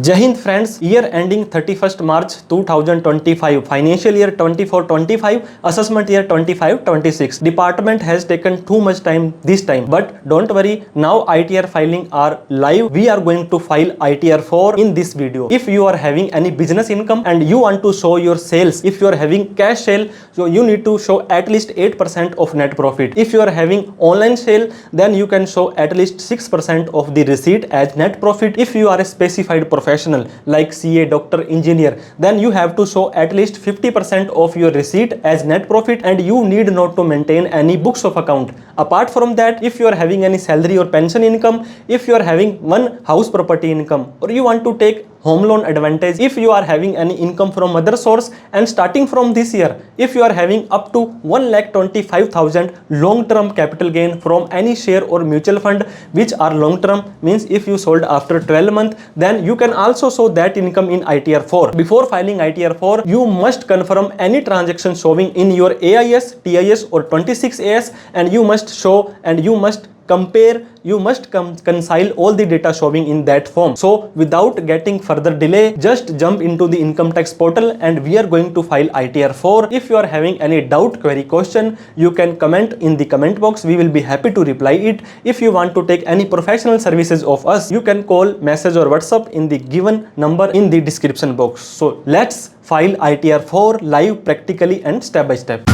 Jai Hind friends, year ending 31st March 2025, financial year 24-25, assessment year 25-26. Department has taken too much time this time, but don't worry, now ITR filing are live. We are going to file ITR 4 in this video. If you are having any business income and you want to show your sales, if you are having cash sale, so you need to show at least 8% of net profit. If you are having online sale, then you can show at least 6% of the receipt as net profit. If you are a specified professional like CA, doctor, engineer, then you have to show at least 50% of your receipt as net profit, and you need not to maintain any books of account. Apart from that, if you are having any salary or pension income, if you are having one house property income, or you want to take home loan advantage, if you are having any income from other source, and starting from this year, if you are having up to 1,25,000 long-term capital gain from any share or mutual fund which are long-term, means if you sold after 12 months, then you can also show that income in ITR 4. Before filing ITR 4, you must confirm any transaction showing in your AIS, TIS or 26AS, and you must show and you must compare, you must reconcile all the data showing in that form. So without getting further delay, just jump into the income tax portal and we are going to file ITR 4. If you are having any doubt, query, question, you can comment in the comment box. We will be happy to reply it. If you want to take any professional services of us, you can call, message or WhatsApp in the given number in the description box. So let's file ITR 4 live, practically and step by step.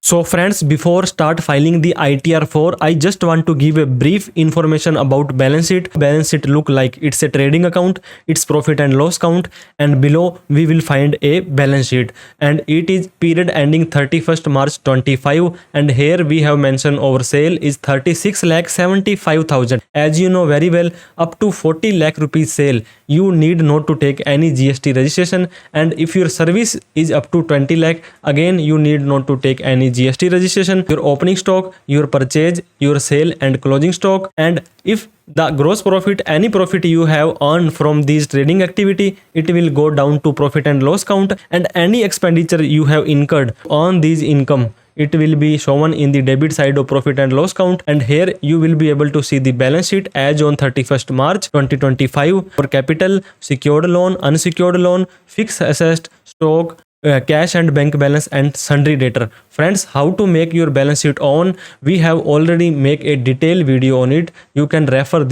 So friends, before start filing the ITR 4, I just want to give a brief information about balance sheet. Balance sheet look like it's a trading account, it's profit and loss count, and below we will find a balance sheet, and it is period ending 31st March 25, and here we have mentioned our sale is 36,75,000. As you know very well, up to 40 lakh rupees sale, you need not to take any GST registration, and if your service is up to 20 lakh, again you need not to take any GST registration. Your opening stock, your purchase, your sale and closing stock, and if the gross profit, any profit you have earned from these trading activity, it will go down to profit and loss count, and any expenditure you have incurred on these income, it will be shown in the debit side of profit and loss count, and here you will be able to see the balance sheet as on 31st March 2025 for capital, secured loan, unsecured loan, fixed assets, stock, cash and bank balance and sundry debtor. Friends, how to make your balance sheet on, we have already make a detailed video on it. You can refer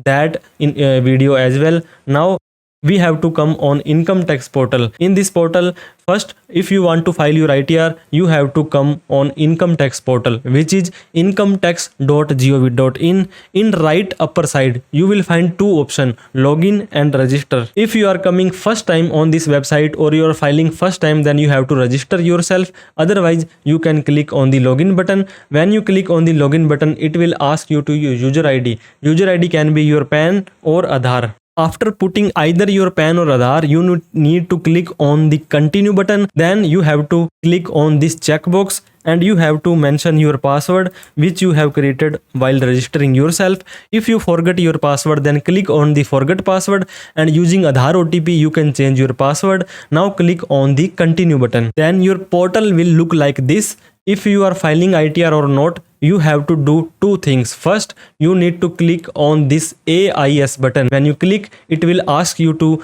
that in video as well. Now we have to come on income tax portal. In this portal, first if you want to file your ITR, you have to come on income tax portal, which is incometax.gov.in. in right upper side you will find two options, login and register. If you are coming first time on this website or you are filing first time, then you have to register yourself. Otherwise you can click on the login button. When you click on the login button, it will ask you to use user ID. User ID can be your PAN or Aadhaar. After putting either your PAN or Aadhaar, you need to click on the continue button. Then you have to click on this checkbox and you have to mention your password which you have created while registering yourself. If you forget your password, then click on the forget password, and using Aadhaar OTP you can change your password. Now click on the continue button. Then your portal will look like this. If you are filing ITR or not, you have to do two things. First, you need to click on this AIS button. When you click, it will ask you to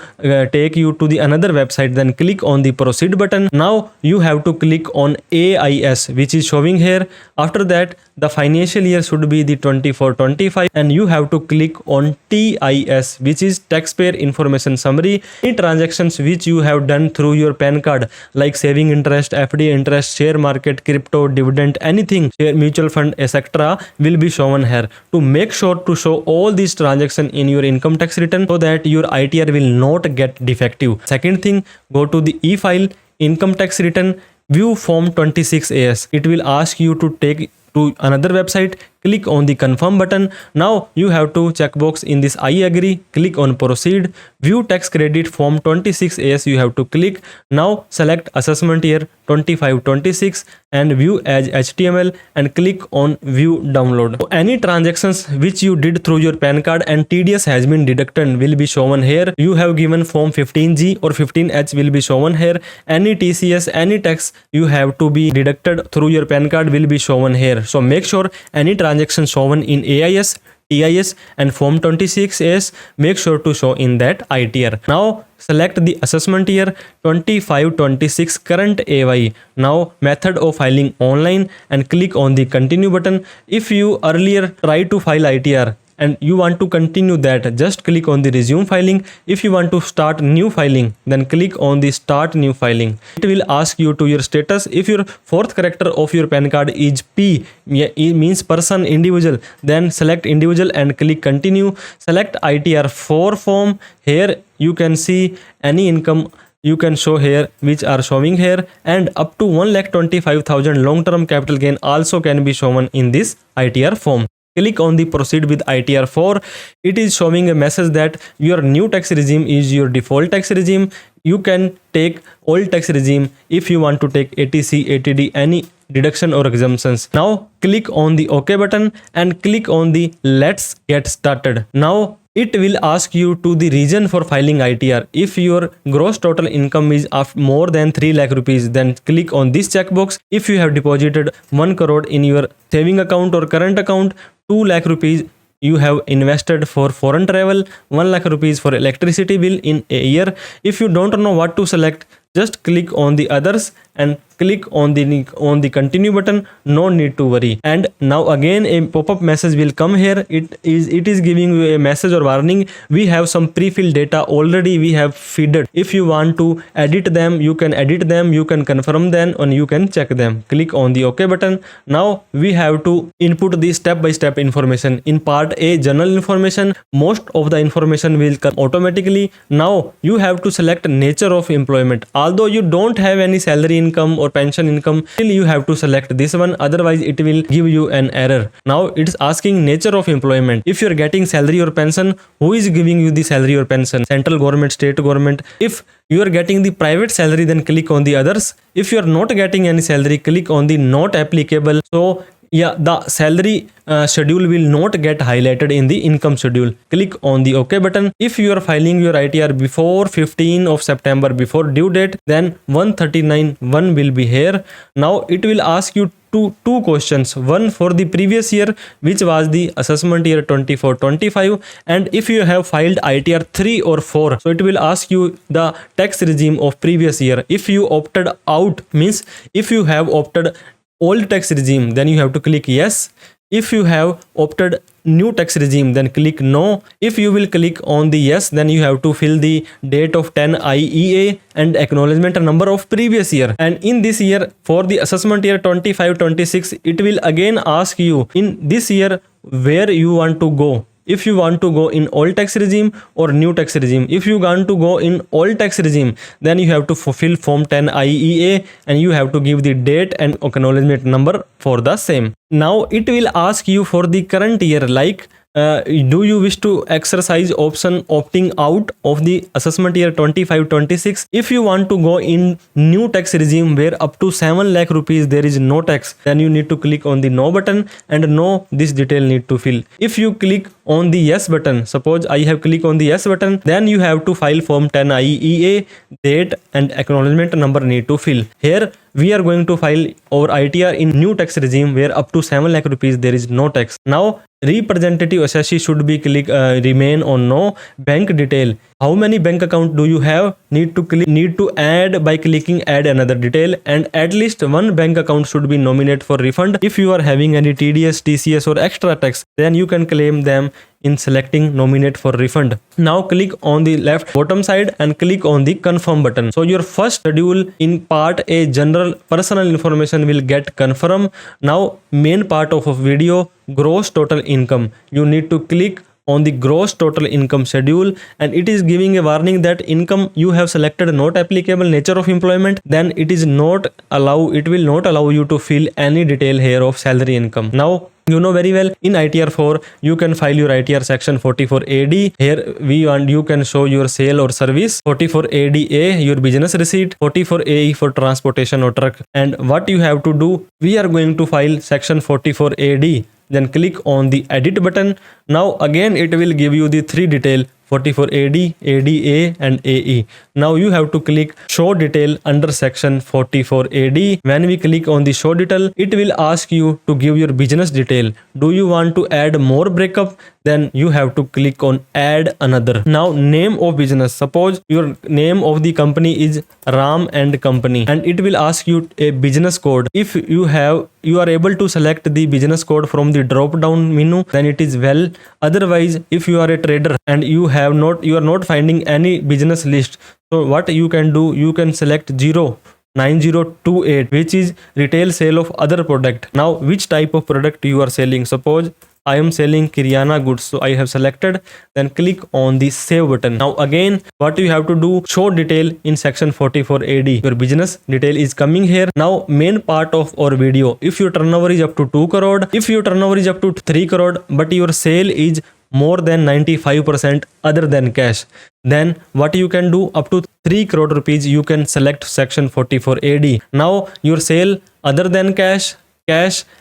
take you to the another website. Then click on the proceed button. Now you have to click on AIS, which is showing here. After that, the financial year should be the 24-25, and you have to click on TIS, which is taxpayer information summary. Any transactions which you have done through your PAN card, like saving interest, FD interest, share market, crypto, dividend, anything, share, mutual fund, etc., will be shown here. To make sure to show all these transactions in your income tax return so that your ITR will not get defective. Second thing, go to the e-file, income tax return, view form 26AS. It will ask you to take to another website. Click on the confirm button. Now you have to checkbox in this I agree. Click on proceed. View tax credit form 26AS you have to click. Now select assessment year 25-26 and view as HTML and click on view download. So any transactions which you did through your PAN card and TDS has been deducted will be shown here. You have given form 15G or 15H will be shown here. Any TCS, any tax you have to be deducted through your PAN card will be shown here. So make sure any transaction shown in AIS, TIS and Form 26S, make sure to show in that ITR. Now select the assessment year 25-26 current AY. Now method of filing online and click on the continue button. If you earlier tried to file ITR and you want to continue that, just click on the resume filing. If you want to start new filing, then click on the start new filing. It will ask you to your status. If your fourth character of your PAN card is P, it means person, individual, then select individual and click continue. Select ITR 4 form. Here you can see any income you can show here, which are showing here, and up to 1,25,000 long-term capital gain also can be shown in this ITR form. Click on the proceed with ITR 4. It is showing a message that your new tax regime is your default tax regime. You can take old tax regime if you want to take ATC, ATD, any deduction or exemptions. Now click on the OK button and click on the let's get started. Now it will ask you to the reason for filing ITR. If your gross total income is of more than 3 lakh rupees, then click on this checkbox. If you have deposited 1 crore in your saving account or current account, 2 lakh rupees you have invested for foreign travel, 1 lakh rupees for electricity bill in a year. If you don't know what to select, just click on the others and click on the continue button. No need to worry. And now again a pop-up message will come here. It is giving you a message or warning. We have some pre-filled data already we have fed. If you want to edit them, you can edit them, you can confirm them, and you can check them. Click on the OK button. Now we have to input the step-by-step information. In part A, general information, most of the information will come automatically. Now you have to select nature of employment. Although you don't have any salary income or pension income, still you have to select this one, otherwise it will give you an error. Now it's asking nature of employment. If you're getting salary or pension, who is giving you the salary or pension? Central government, state government. If you are getting the private salary, then click on the others. If you are not getting any salary, click on the not applicable. So yeah, the salary schedule will not get highlighted in the income schedule. Click on the OK button. If you are filing your ITR before 15 of September, before due date, then 139(1) will be here. Now it will ask you two questions. One for the previous year, which was the assessment year 24-25, and if you have filed ITR 3 or 4, so it will ask you the tax regime of previous year. If you opted out, means if you have opted old tax regime, then you have to click yes. If you have opted new tax regime, then click no. If you will click on the yes, then you have to fill the date of 10 IEA and acknowledgement number of previous year. And in this year, for the assessment year 25-26, it will again ask you in this year where you want to go. If you want to go in old tax regime or new tax regime. If you want to go in old tax regime, then you have to fulfill form 10 IEA and you have to give the date and acknowledgement number for the same. Now it will ask you for the current year, like do you wish to exercise option opting out of the assessment year 25-26? If you want to go in new tax regime where up to 7 lakh rupees there is no tax, then you need to click on the no button and no, this detail need to fill. If you click on the yes button, suppose I have clicked on the yes button, then you have to file form 10 IEA, date and acknowledgement number need to fill. Here we are going to file our ITR in new tax regime where up to 7 lakh rupees there is no tax. Now representative assessee should be remain on no. Bank detail, how many bank account do you have, need to add by clicking add another detail, and at least one bank account should be nominated for refund. If you are having any TDS, TCS or extra tax, then you can claim them in selecting nominate for refund. Now click on the left bottom side and click on the confirm button. So your first schedule in part A, general personal information, will get confirmed. Now main part of a video, gross total income, you need to click on the gross total income schedule, and it is giving a warning that income you have selected not applicable, nature of employment, then it will not allow you to fill any detail here of salary income. Now you know very well in ITR 4 you can file your ITR section 44AD. Here you can show your sale or service. 44ADA your business receipt, 44AE for transportation or truck. And what you have to do, we are going to file section 44AD. Then click on the edit button. Now again it will give you the 3 detail. 44AD, ADA and AE. Now you have to click show detail under section 44AD. When we click on the show detail, it will ask you to give your business detail. Do you want to add more breakup? Then you have to click on add another. Now name of business, suppose your name of the company is Ram and Company, and it will ask you a business code. If you are able to select the business code from the drop down menu, then it is well. Otherwise, if you are a trader and you are not finding any business list, so what you can do, you can select 9028, which is retail sale of other product. Now which type of product you are selling? Suppose I am selling Kiryana goods, so I have selected, then click on the save button. Now again, what you have to do, show detail in section 44AD. Your business detail is coming here. Now main part of our video, if your turnover is up to 2 crore, if your turnover is up to 3 crore, but your sale is more than 95% other than cash, then what you can do, up to 3 crore rupees you can select section 44AD. Now your sale other than cash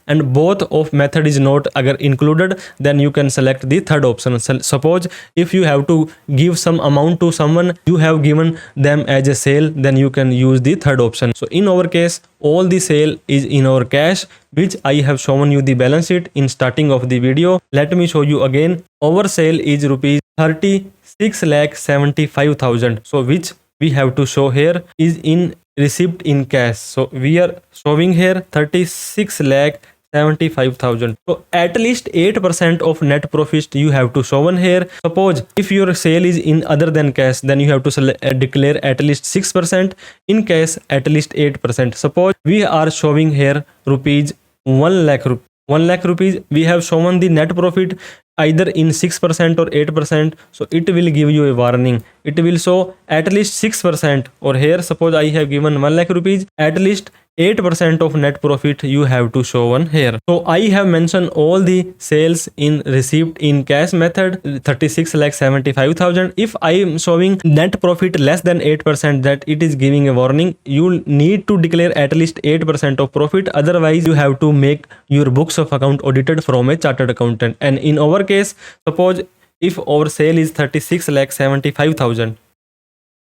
and both of method is not agar included, then you can select the third option. Suppose if you have to give some amount to someone, you have given them as a sale, then you can use the third option. So in our case, all the sale is in our cash, which I have shown you the balance sheet in starting of the video. Let me show you again. Our sale is rupees 36,75,000. So which we have to show here is in receipt in cash. So we are showing here 36,75,000. So at least 8% of net profit you have to show on here. Suppose if your sale is in other than cash, then you have to declare at least 6%, in cash at least 8%. Suppose we are showing here rupees 1 lakh rupees, we have shown the net profit either in 6% or 8%. So it will give you a warning. It will show at least 6%, or here suppose I have given 1 lakh rupees, at least 8% of net profit you have to show on here. So I have mentioned all the sales in receipt in cash method, 36,75,000. If I am showing net profit less than 8%, that it is giving a warning. You need to declare at least 8% of profit. Otherwise, you have to make your books of account audited from a chartered accountant. And in our case, suppose if our sale is 36,75,000.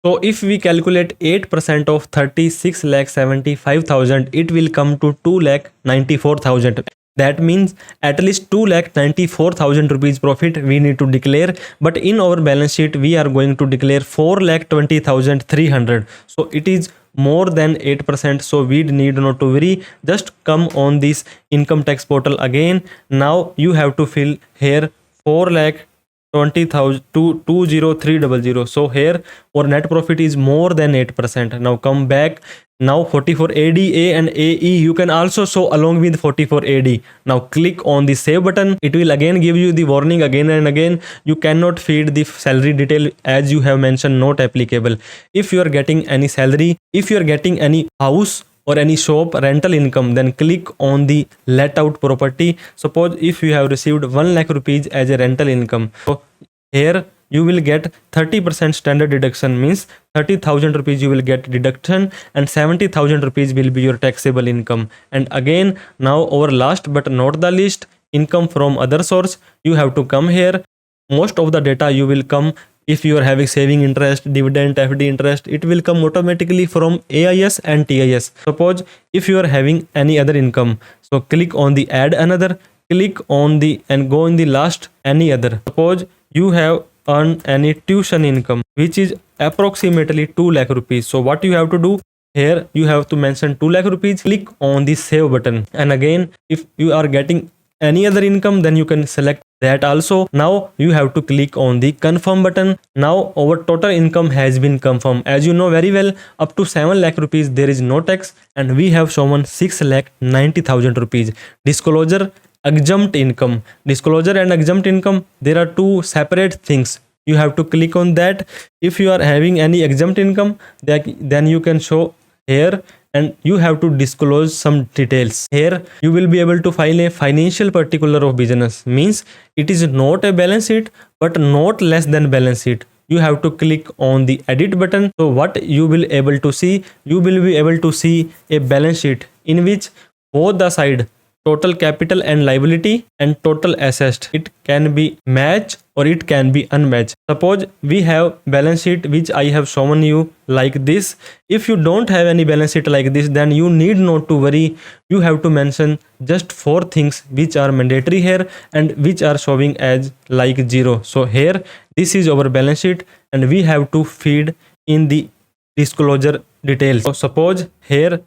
So if we calculate 8% of 36,75,000, it will come to 2,94,000. That means at least 2,94,000 rupees profit we need to declare. But in our balance sheet, we are going to declare 4,20,300. So it is more than 8%. So we need not to worry. Just come on this income tax portal again. Now you have to fill here 4,20,000 to 20300. So here our net profit is more than 8%. Now come back. Now 44ADA and AE you can also show along with 44AD. Now click on the save button. It will again give you the warning again and again. You cannot feed the salary detail as you have mentioned, not applicable. If you are getting any salary, if you are getting any house or any shop rental income, then click on the let out property. Suppose if you have received 1 lakh rupees as a rental income, so here you will get 30% standard deduction, means 30,000 rupees you will get deduction, and 70,000 rupees will be your taxable income. And again, now our last but not the least, income from other source. You have to come here. Most of the data you will come. If you are having saving interest, dividend, FD interest, it will come automatically from AIS and TIS. Suppose if you are having any other income, so click on the add another, click on the and go in the last any other. Suppose you have earned any tuition income, which is approximately 2 lakh rupees. So what you have to do here, you have to mention 2 lakh rupees, click on the save button. And again, if you are getting any other income, then you can select that also. Now you have to click on the confirm button. Now our total income has been confirmed. As you know very well, up to 7 lakh rupees there is no tax, and we have shown 6,90,000 rupees. Disclosure, exempt income. Disclosure and exempt income, there are two separate things. You have to click on that. If you are having any exempt income, then you can show here, and you have to disclose some details. Here you will be able to file a financial particular of business, means it is not a balance sheet but not less than balance sheet. You have to click on the edit button. So what you will able to see, you will be able to see a balance sheet in which both the side total capital and liability, and total assets. It can be match or it can be unmatched. Suppose we have balance sheet which I have shown you like this. If you don't have any balance sheet like this, then you need not to worry. You have to mention just 4 things which are mandatory here and which are showing as like 0. So here this is our balance sheet and we have to feed in the disclosure details. So suppose here,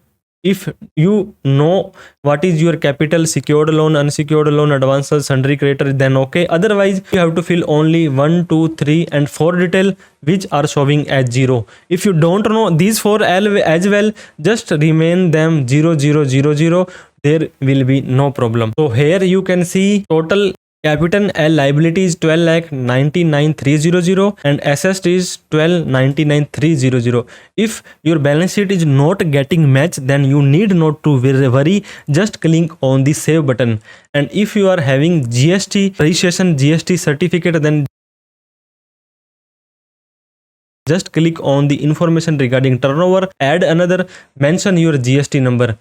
if you know what is your capital, secured loan, unsecured loan, advances, sundry creditor, then okay. Otherwise you have to fill only 1, 2, 3 and 4 detail which are showing as 0. If you don't know these 4 as well, just remain them 0, 0, 0, 0. There will be no problem. So here you can see total capital and liability is 12,99,300 and assets is 12,99,300. If your balance sheet is not getting matched, then you need not to worry. Just click on the save button. And if you are having GST registration, GST certificate, then just click on the information regarding turnover, add another, mention your GST number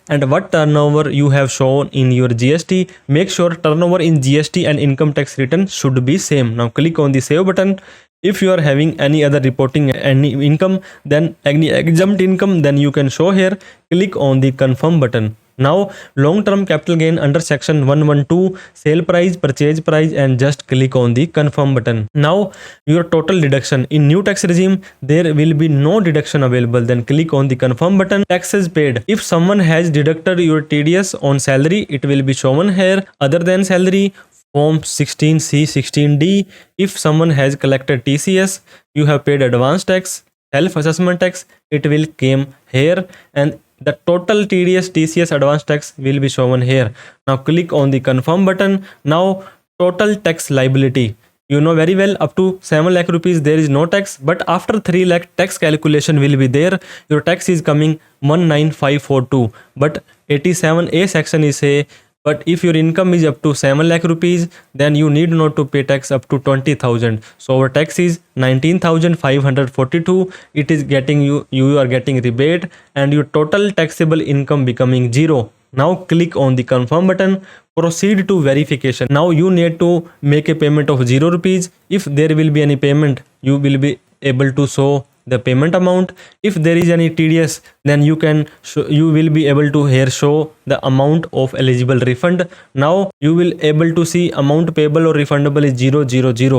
and what turnover you have shown in your GST. Make sure turnover in GST and income tax return should be same. Now click on the save button. If you are having any other reporting, any income, then any exempt income, then you can show here. Click on the confirm button. Now long-term capital gain under section 112, sale price, purchase price, and just click on the confirm button. Now your total deduction in new tax regime, there will be no deduction available. Then click on the confirm button. Taxes paid. If someone has deducted your TDS on salary, it will be shown here. Other than salary, Form 16C, 16D. If someone has collected TCS, you have paid advance tax, self-assessment tax, it will came here, and the total TDS, TCS, advance tax will be shown here. Now click on the confirm button. Now total tax liability. You know very well, up to 7 lakh rupees there is no tax, but after 3 lakh tax calculation will be there. Your tax is coming 19542, but 87A section is say, but if your income is up to 7 lakh rupees, then you need not to pay tax up to 20,000. So our tax is 19,542. It is getting you are getting rebate and your total taxable income becoming 0. Now click on the confirm button. Proceed to verification. Now you need to make a payment of 0 rupees. If there will be any payment, you will be able to show the payment amount. If there is any TDS, then you will be able to here show the amount of eligible refund. Now you will able to see amount payable or refundable is 000.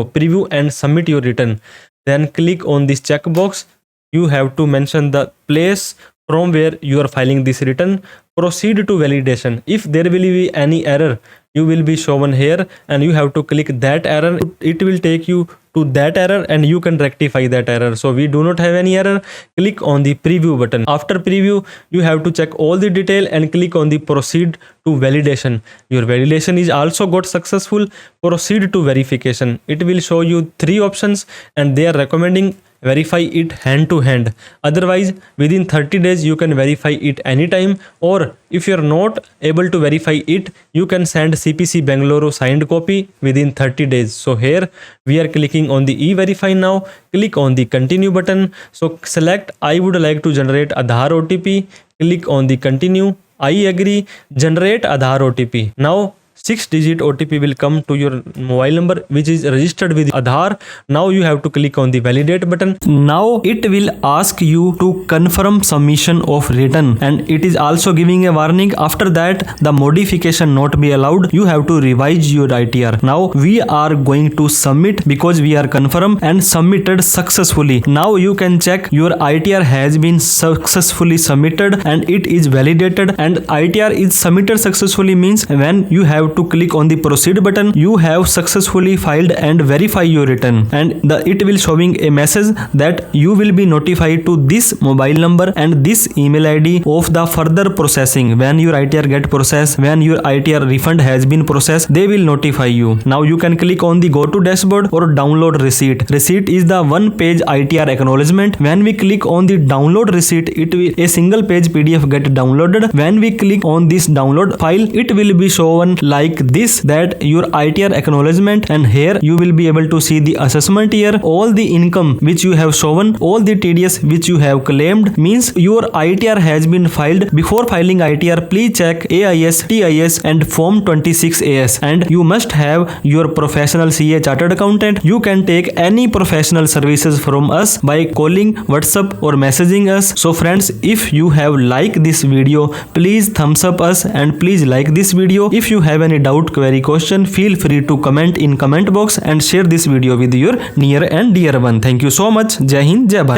Preview and submit your return. Then click on this checkbox. You have to mention the place from where you are filing this return. Proceed to validation. If there will be any error, you will be shown here and you have to click that error. It will take you to that error and you can rectify that error. So we do not have any error. Click on the preview button. After preview, you have to check all the detail and click on the proceed to validation. Your validation is also got successful. Proceed to verification. It will show you 3 options and they are recommending verify it hand to hand. Otherwise within 30 days you can verify it anytime, or if you are not able to verify it, you can send CPC Bangalore signed copy within 30 days. So here we are clicking on the e-verify. Now click on the continue button. So select I would like to generate Aadhaar OTP. Click on the continue. I agree. Generate Aadhaar OTP. Now 6-digit OTP will come to your mobile number which is registered with Aadhaar. Now you have to click on the validate button. Now it will ask you to confirm submission of return and it is also giving a warning. After that the modification not be allowed. You have to revise your ITR. Now we are going to submit because we are confirmed and submitted successfully. Now you can check your ITR has been successfully submitted and it is validated, and ITR is submitted successfully means when you have to click on the proceed button, you have successfully filed and verify your return, and it will showing a message that you will be notified to this mobile number and this email ID of the further processing. When your ITR get processed, when your ITR refund has been processed, they will notify you. Now you can click on the go to dashboard or download receipt. Receipt is the one page ITR acknowledgement. When we click on the download receipt, it will a single page PDF get downloaded. When we click on this download file, it will be shown like this, that your ITR acknowledgement, and here you will be able to see the assessment year, all the income which you have shown, all the TDS which you have claimed. Means your ITR has been filed. Before filing ITR, please check AIS, TIS and Form 26AS, and you must have your professional CA chartered accountant. You can take any professional services from us by calling, WhatsApp or messaging us. So friends, if you have liked this video, please thumbs up us and please like this video. If you have any doubt, query, question, feel free to comment in comment box and share this video with your near and dear one. Thank you so much. Jai Hind, Jai Bharat.